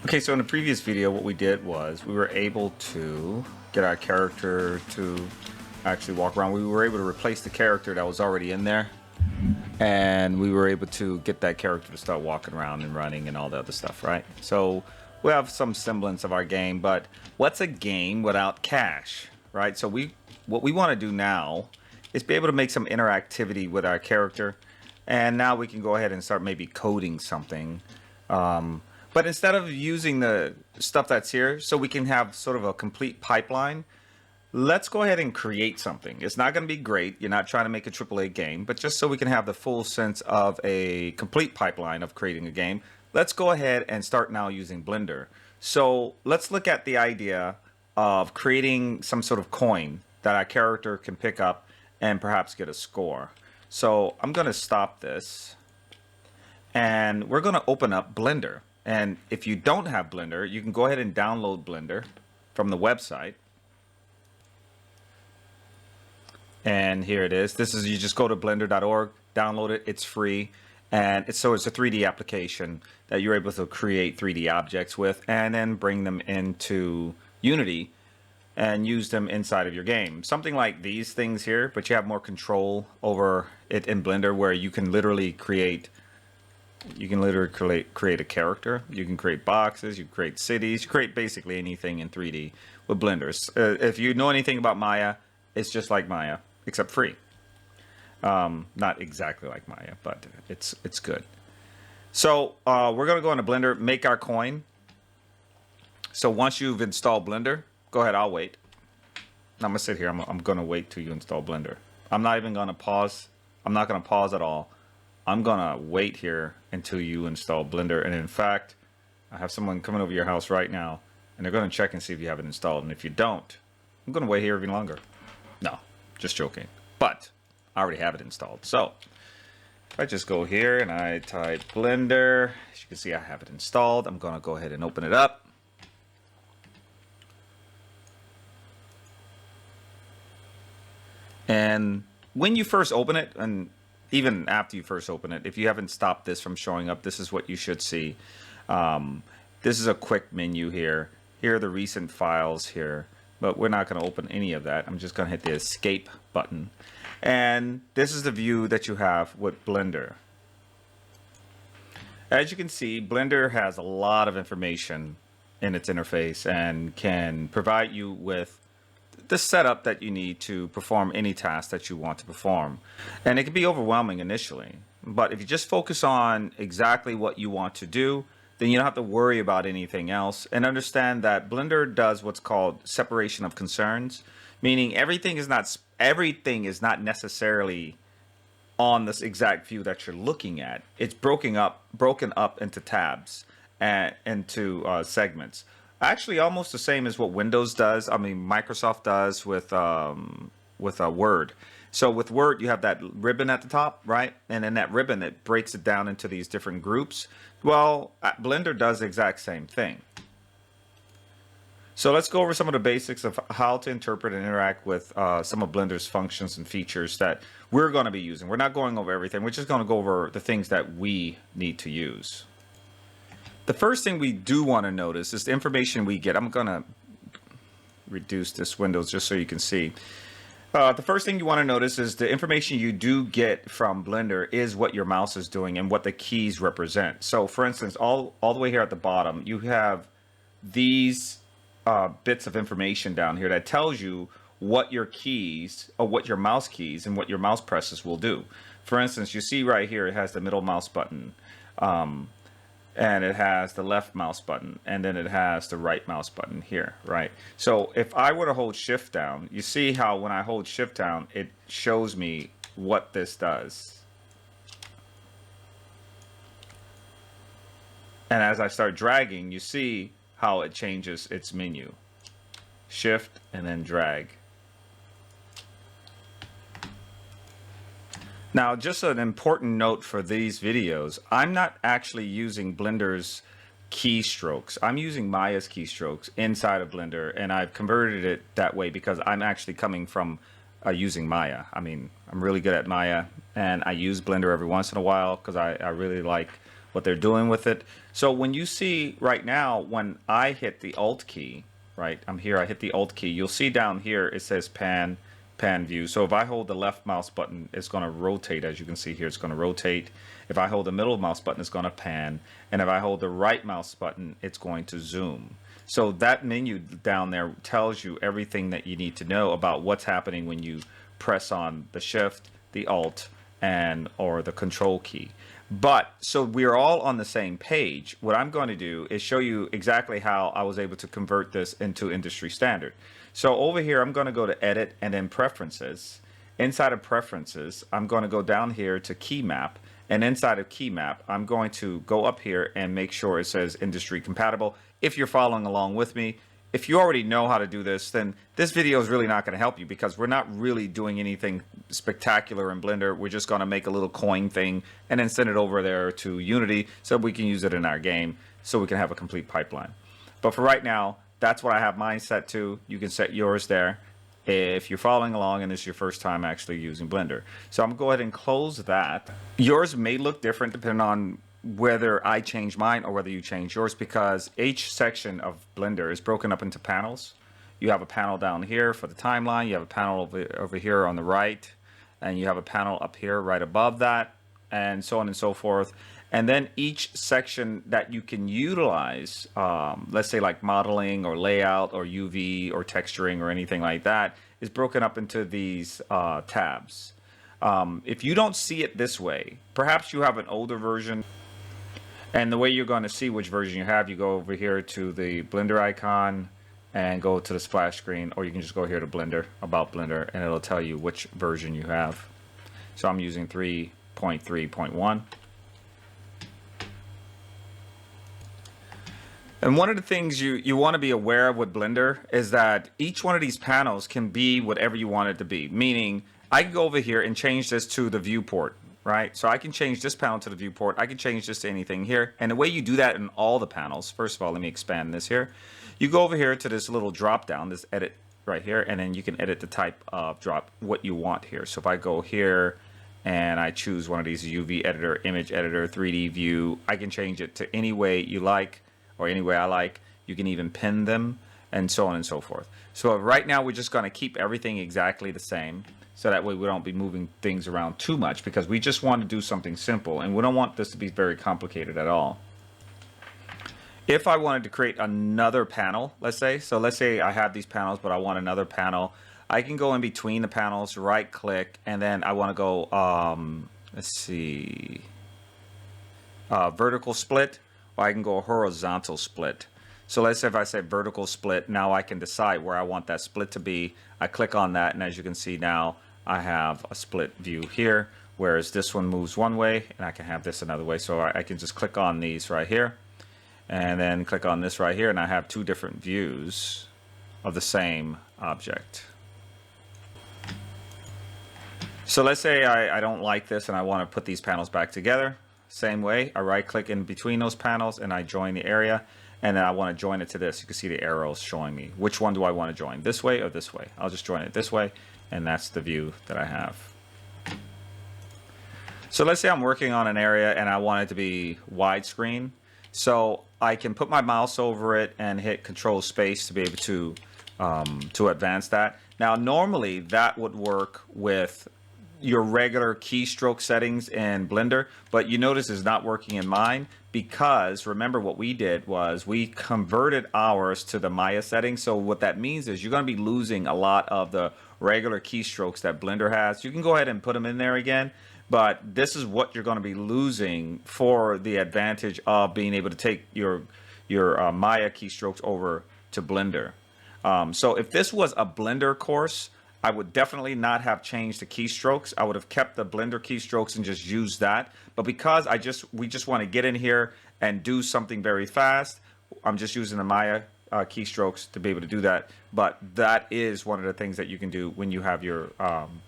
Okay, so in the previous video, what we did was we were able to get our character to actually walk around. We were able to replace the character that was already in there, and we were able to get that character to start walking around and running and all the other stuff, right? So we have some semblance of our game, but what's a game without cache, right? So what we want to do now is be able to make some interactivity with our character, and now we can go ahead and start maybe coding something. But instead of using the stuff that's here, so we can have sort of a complete pipeline, let's go ahead and create something. It's not going to be great. You're not trying to make a AAA game, but just so we can have the full sense of a complete pipeline of creating a game, let's go ahead and start now using Blender. So let's look at the idea of creating some sort of coin that our character can pick up and perhaps get a score. So I'm going to stop this, and we're going to open up Blender. And if you don't have Blender, you can go ahead and download Blender from the website. And here it is. You just go to blender.org, download it. It's free. And it's a 3D application that you're able to create 3D objects with and then bring them into Unity and use them inside of your game. Something like these things here, but you have more control over it in Blender, where you can literally create a character. You can create boxes, you can create cities, you create basically anything in 3D with Blender. If you know anything about Maya, it's just like Maya, except free. Not exactly like Maya, but it's good. So we're going to go into Blender, make our coin. So once you've installed Blender, go ahead, I'll wait. I'm going to sit here. I'm going to wait till you install Blender. I'm not even going to pause. I'm not going to pause at all. I'm gonna wait here until you install Blender. And in fact, I have someone coming over your house right now, and they're gonna check and see if you have it installed. And if you don't, I'm gonna wait here even longer. No, just joking. But I already have it installed. So if I just go here and I type Blender, as you can see, I have it installed. I'm gonna go ahead and open it up. And when you first open it, and even after you first open it, if you haven't stopped this from showing up, this is what you should see. This is a quick menu here. Here are the recent files here, but we're not going to open any of that. I'm just going to hit the escape button. And this is the view that you have with Blender. As you can see, Blender has a lot of information in its interface and can provide you with the setup that you need to perform any task that you want to perform. And it can be overwhelming initially, but if you just focus on exactly what you want to do, then you don't have to worry about anything else. And understand that Blender does what's called separation of concerns, meaning everything is not necessarily on this exact view that you're looking at. It's broken up into tabs and into segments. Actually, almost the same as what Windows does. I mean, Microsoft does with Word. So with Word, you have that ribbon at the top, right? And in that ribbon, it breaks it down into these different groups. Well, Blender does the exact same thing. So let's go over some of the basics of how to interpret and interact with some of Blender's functions and features that we're going to be using. We're not going over everything. We're just going to go over the things that we need to use. The first thing we do want to notice is the information we get. I'm going to reduce this window just so you can see. The first thing you want to notice is the information you do get from Blender is what your mouse is doing and what the keys represent. So for instance, all the way here at the bottom, you have these bits of information down here that tells you what your keys, or what your mouse keys and what your mouse presses will do. For instance, you see right here, it has the middle mouse button. And it has the left mouse button, and then it has the right mouse button here, right? So if I were to hold shift down, you see how when I hold shift down, it shows me what this does. And as I start dragging, you see how it changes its menu. Shift and then drag. Now, just an important note for these videos, I'm not actually using Blender's keystrokes. I'm using Maya's keystrokes inside of Blender, and I've converted it that way because I'm actually coming from using Maya. I mean, I'm really good at Maya, and I use Blender every once in a while because I really like what they're doing with it. So when you see right now, when I hit the Alt key, right, I'm here, I hit the Alt key, you'll see down here it says pan view. So if I hold the left mouse button, it's going to rotate. As you can see here, it's going to rotate. If I hold the middle mouse button, it's going to pan. And if I hold the right mouse button, it's going to zoom. So that menu down there tells you everything that you need to know about what's happening when you press on the Shift, the Alt, and or the Control key. But so we're all on the same page. What I'm going to do is show you exactly how I was able to convert this into industry standard. So over here, I'm going to go to Edit and then Preferences. Inside of Preferences, I'm going to go down here to Key Map. And inside of Key Map, I'm going to go up here and make sure it says Industry Compatible. If you're following along with me, if you already know how to do this, then this video is really not going to help you, because we're not really doing anything spectacular in Blender. We're just going to make a little coin thing and then send it over there to Unity so we can use it in our game, so we can have a complete pipeline. But for right now, that's what I have mine set to. You can set yours there if you're following along and this is your first time actually using Blender. So I'm going to go ahead and close that. Yours may look different depending on whether I change mine or whether you change yours, because each section of Blender is broken up into panels. You have a panel down here for the timeline, you have a panel over here on the right, and you have a panel up here right above that, and so on and so forth. And then each section that you can utilize, let's say like modeling or layout or UV or texturing or anything like that, is broken up into these tabs. If you don't see it this way, perhaps you have an older version. And the way you're going to see which version you have, you go over here to the Blender icon and go to the splash screen, or you can just go here to Blender, About Blender, and it'll tell you which version you have. So I'm using 3.3.1. And one of the things you want to be aware of with Blender is that each one of these panels can be whatever you want it to be. Meaning, I can go over here and change this to the viewport, right? So I can change this panel to the viewport. I can change this to anything here. And the way you do that in all the panels, first of all, let me expand this here. You go over here to this little drop down, this edit right here, and then you can edit the type of drop, what you want here. So if I go here and I choose one of these UV editor, image editor, 3D view, I can change it to any way you like, or any way I like. You can even pin them, and so on and so forth. So right now we're just going to keep everything exactly the same, so that way we don't be moving things around too much, because we just want to do something simple and we don't want this to be very complicated at all. If I wanted to create another panel, let's say I have these panels but I want another panel, I can go in between the panels, right click, and then I want to go let's see, vertical split, or I can go horizontal split. So let's say if I say vertical split, now I can decide where I want that split to be. I click on that, and as you can see now, I have a split view here, whereas this one moves one way, and I can have this another way. So I can just click on these right here, and then click on this right here, and I have two different views of the same object. So let's say I don't like this, and I want to put these panels back together. Same way, I right click in between those panels and I join the area, and then I want to join it to this. You can see the arrows showing me which one do I want to join, this way or this way. I'll just join it this way, and that's the view that I have. So let's say I'm working on an area and I want it to be widescreen. So I can put my mouse over it and hit Control Space to be able to advance that. Now normally that would work with your regular keystroke settings in Blender, but you notice it's not working in mine, because remember what we did was we converted ours to the Maya settings. So what that means is you're going to be losing a lot of the regular keystrokes that Blender has. You can go ahead and put them in there again, but this is what you're going to be losing for the advantage of being able to take your Maya keystrokes over to Blender. So if this was a Blender course, I would definitely not have changed the keystrokes. I would have kept the Blender keystrokes and just used that. But because we just want to get in here and do something very fast, I'm just using the Maya keystrokes to be able to do that. But that is one of the things that you can do when you have your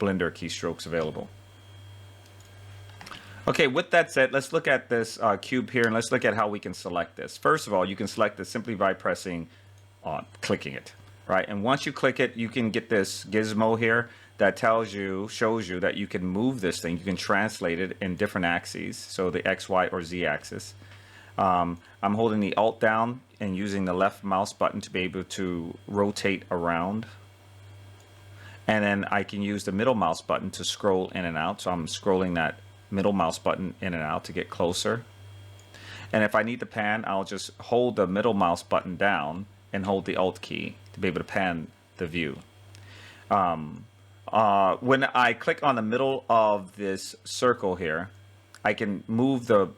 Blender keystrokes available. Okay, with that said, let's look at this cube here, and let's look at how we can select this. First of all, you can select this simply by pressing on, clicking it. Right, and once you click it, you can get this gizmo here that shows you that you can move this thing. You can translate it in different axes, so the X, Y, or Z axis. I'm holding the Alt down and using the left mouse button to be able to rotate around. And then I can use the middle mouse button to scroll in and out. So I'm scrolling that middle mouse button in and out to get closer. And if I need to pan, I'll just hold the middle mouse button down and hold the Alt key to be able to pan the view. When I click on the middle of this circle here, I can move the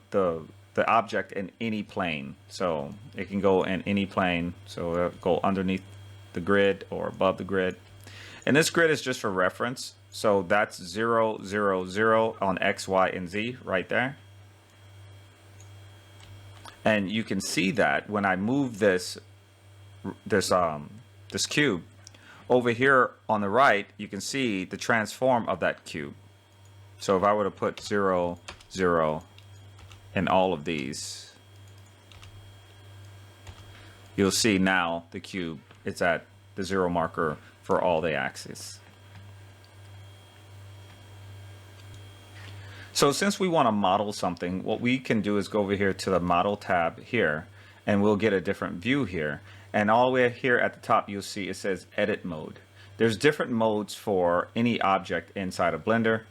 object in any plane. So it can go in any plane. So it'll go underneath the grid or above the grid. And this grid is just for reference. So that's 0, 0, 0 on X, Y, and Z right there. And you can see that when I move this cube over here on the right, you can see the transform of that cube. So if I were to put 0, 0 in all of these, you'll see now the cube is at the 0 marker for all the axes. So since we want to model something, what we can do is go over here to the model tab here, and we'll get a different view here. And all the way here at the top, you'll see it says edit mode. There's different modes for any object inside of Blender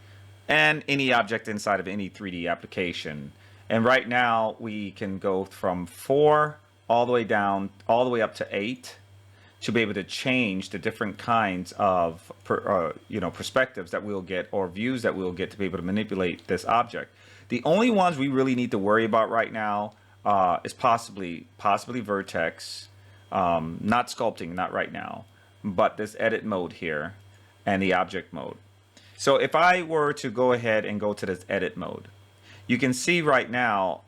and any object inside of any 3D application. And right now we can go from 4 all the way down, all the way up to 8 to be able to change the different kinds of perspectives that we'll get or views that we'll get to be able to manipulate this object. The only ones we really need to worry about right now is possibly vertex, not sculpting, not right now, but this edit mode here and the object mode. So if I were to go ahead and go to this edit mode, you can see right now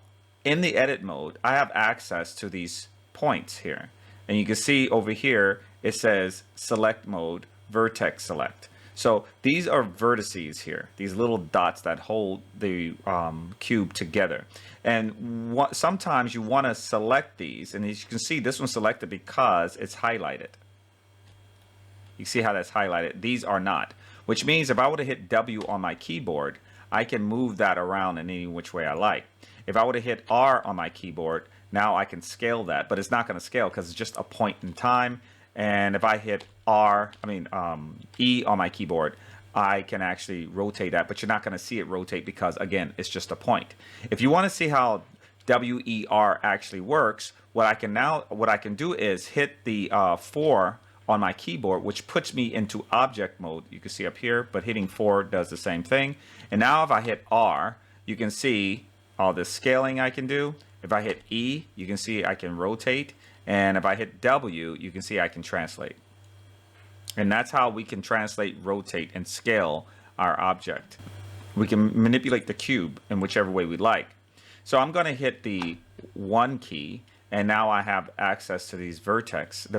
in the edit mode, I have access to these points here. And you can see over here, it says select mode, vertex select. So these are vertices here, these little dots that hold the cube together. And sometimes you want to select these. And as you can see, this one's selected because it's highlighted. You see how that's highlighted? These are not. Which means if I were to hit W on my keyboard, I can move that around in any which way I like. If I were to hit R on my keyboard, now I can scale that, but it's not going to scale because it's just a point in time. And if I hit E on my keyboard, I can actually rotate that, but you're not going to see it rotate because, again, it's just a point. If you want to see how WER actually works, what I can do is hit the 4 on my keyboard, which puts me into object mode. You can see up here, but hitting 4 does the same thing. And now if I hit R, you can see all this scaling I can do. If I hit E, you can see I can rotate. And if I hit W, you can see I can translate. And that's how we can translate, rotate, and scale our object. We can manipulate the cube in whichever way we like. So I'm going to hit the 1 key, and now I have access to these the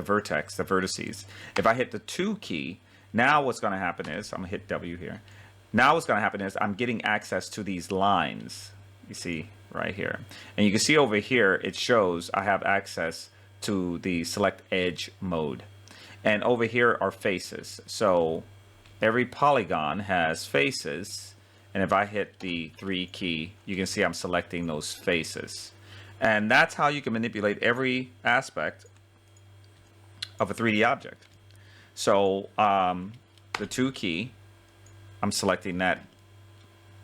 vertices. If I hit the 2 key, now what's going to happen is, I'm going to hit W here. Now what's going to happen is I'm getting access to these lines. You see right here. And you can see over here, it shows I have access to the select edge mode. And over here are faces. So every polygon has faces. And if I hit the 3 key, you can see I'm selecting those faces. And that's how you can manipulate every aspect of a 3D object. So the 2 key, I'm selecting that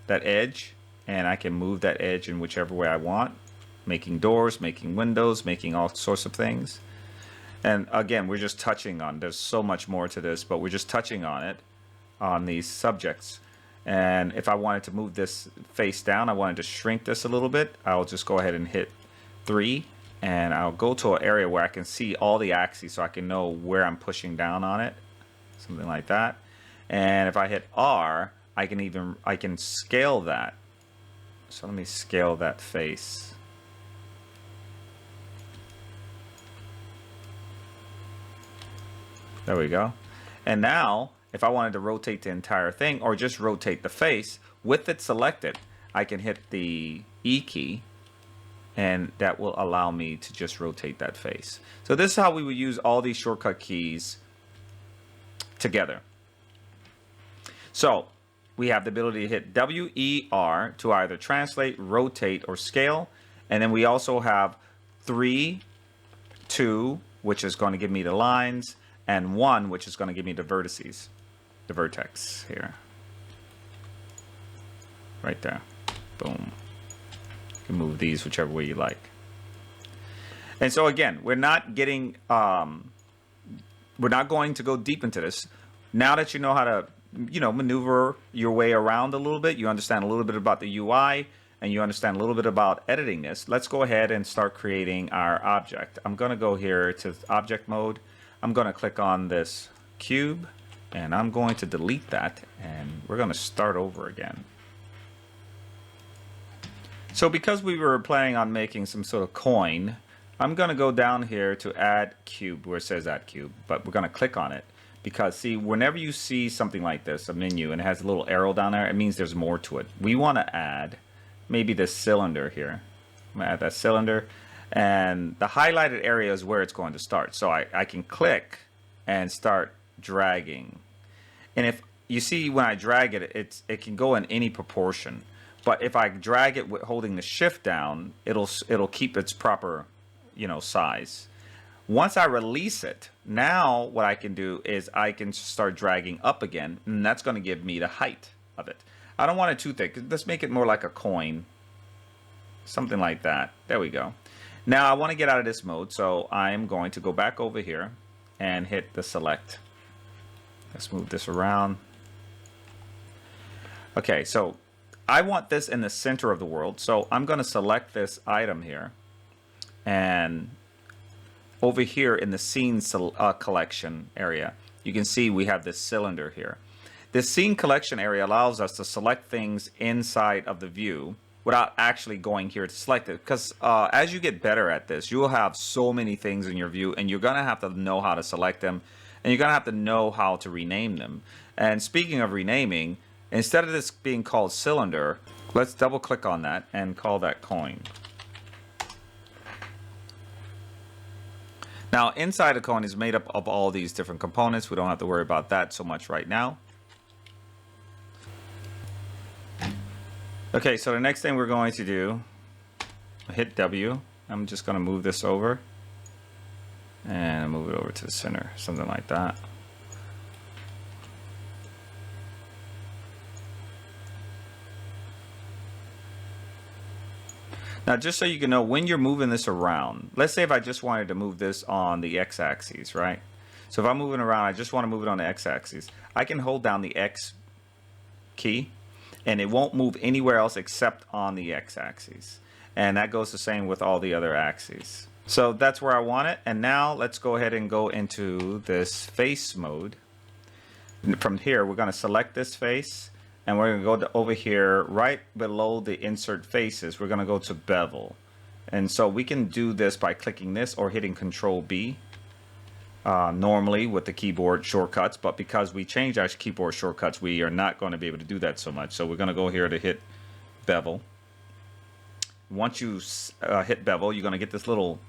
edge, and I can move that edge in whichever way I want, making doors, making windows, making all sorts of things. And again, we're just touching on, there's so much more to this, but we're just touching on it, on these subjects. And if I wanted to move this face down, I wanted to shrink this a little bit, I'll just go ahead and hit 3, and I'll go to an area where I can see all the axes so I can know where I'm pushing down on it, something like that. And if I hit R, I can scale that. So let me scale that face. There we go. And now, if I wanted to rotate the entire thing or just rotate the face, with it selected, I can hit the E key, and that will allow me to just rotate that face. So this is how we would use all these shortcut keys together. So we have the ability to hit WER to either translate, rotate, or scale. And then we also have 3, 2, which is going to give me the lines, and 1, which is going to give me the vertices, the vertex here. Right there. Boom. You can move these whichever way you like. And so again, we're not getting, we're not going to go deep into this. Now that you know how to, maneuver your way around a little bit, you understand a little bit about the UI, and you understand a little bit about editing this, let's go ahead and start creating our object. I'm going to go here to object mode. I'm going to click on this cube, and I'm going to delete that, and we're going to start over again. So because we were planning on making some sort of coin, I'm going to go down here to add cube, where it says add cube, but we're going to click on it. Because see, whenever you see something like this, a menu, and it has a little arrow down there, it means there's more to it. We want to add maybe this cylinder here. I'm going to add that cylinder. And the highlighted area is where it's going to start. So I can click and start dragging. And if you see when I drag it, it can go in any proportion. But if I drag it with holding the shift down, it'll keep its proper, size. Once I release it, now what I can do is I can start dragging up again, and that's going to give me the height of it. I don't want it too thick. Let's make it more like a coin. Something like that. There we go. Now I want to get out of this mode, so I'm going to go back over here and hit the select. Let's move this around. Okay, so I want this in the center of the world, so I'm going to select this item here, and over here in the scene collection area, you can see we have this cylinder here. This scene collection area allows us to select things inside of the view without actually going here to select it. Because as you get better at this, you will have so many things in your view, and you're going to have to know how to select them, and you're going to have to know how to rename them. And speaking of renaming, instead of this being called cylinder, let's double click on that and call that coin. Now, inside a coin is made up of all these different components. We don't have to worry about that so much right now. Okay, so the next thing we're going to do, hit W. I'm just going to move this over and move it over to the center, something like that. Now, just so you can know, when you're moving this around, let's say if I just wanted to move this on the x-axis, right? So if I'm moving around, I just want to move it on the x-axis. I can hold down the X key, and it won't move anywhere else except on the x-axis. And that goes the same with all the other axes. So that's where I want it. And now let's go ahead and go into this face mode. From here, we're going to select this face. And we're going to go over here, right below the insert faces, we're going to go to bevel. And so we can do this by clicking this or hitting Control B normally with the keyboard shortcuts. But because we changed our keyboard shortcuts, we are not going to be able to do that so much. So we're going to go here to hit bevel. Once you hit bevel, you're going to get this little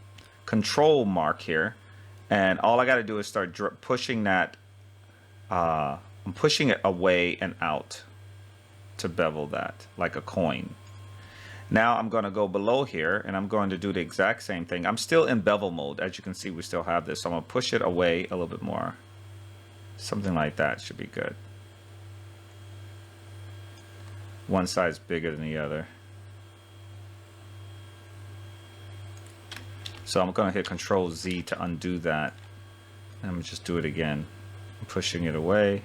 control mark here. And all I got to do is start pushing that. I'm pushing it away and out to bevel that like a coin. Now I'm going to go below here and I'm going to do the exact same thing. I'm still in bevel mode. As you can see, we still have this. So I'm going to push it away a little bit more. Something like that should be good. One side's bigger than the other. So I'm going to hit Control Z to undo that. And I'm going to just do it again. I'm pushing it away.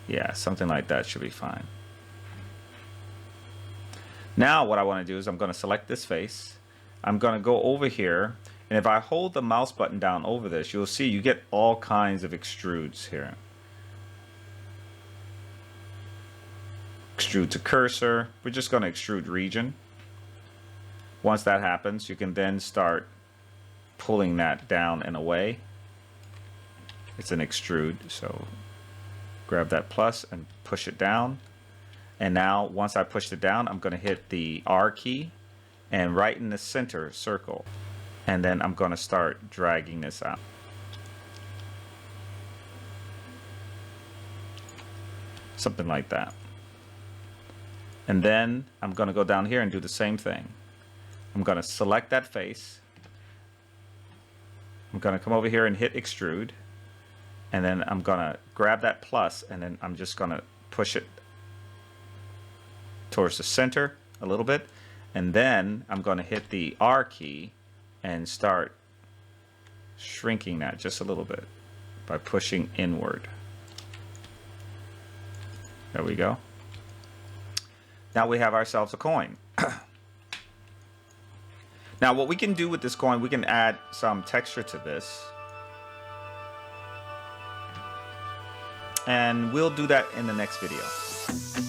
Yeah, something like that should be fine. Now what I want to do is I'm going to select this face. I'm going to go over here, and if I hold the mouse button down over this, you'll see you get all kinds of extrudes here. Extrude to cursor. We're just going to extrude region. Once that happens, you can then start pulling that down and away. It's an extrude, so grab that plus and push it down. And now once I push it down, I'm going to hit the R key and right in the center circle. And then I'm going to start dragging this out. Something like that. And then I'm going to go down here and do the same thing. I'm going to select that face. I'm going to come over here and hit extrude. And then I'm going to grab that plus, and then I'm just going to push it towards the center a little bit. And then I'm going to hit the R key and start shrinking that just a little bit by pushing inward. There we go. Now we have ourselves a coin. Now what we can do with this coin, we can add some texture to this. And we'll do that in the next video.